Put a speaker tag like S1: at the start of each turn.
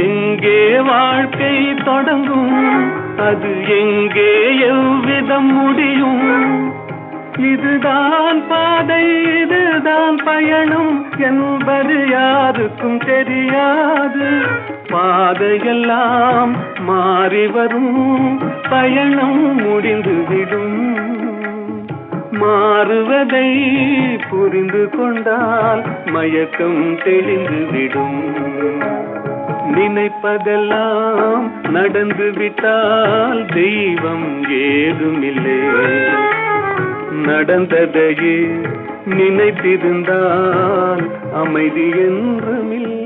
S1: எங்கே வாழ்க்கை தொடங்கும், அது எங்கே எவ்விதம் முடியும்? இதுதான் பாதை, இதுதான் பயணம் என்பது யாருக்கும் தெரியாது. பாதையெல்லாம் மாறி வரும், பயணம் முடிந்துவிடும். மாறுவதை புரிந்து கொண்டால் மயக்கம் தெளிந்துவிடும். நினைப்பதெல்லாம் நடந்து விட்டால் தெய்வம் ஏதுமில்லை. நடந்ததையே நினைத்திருந்தால் அமைதி என்றுமில்லை.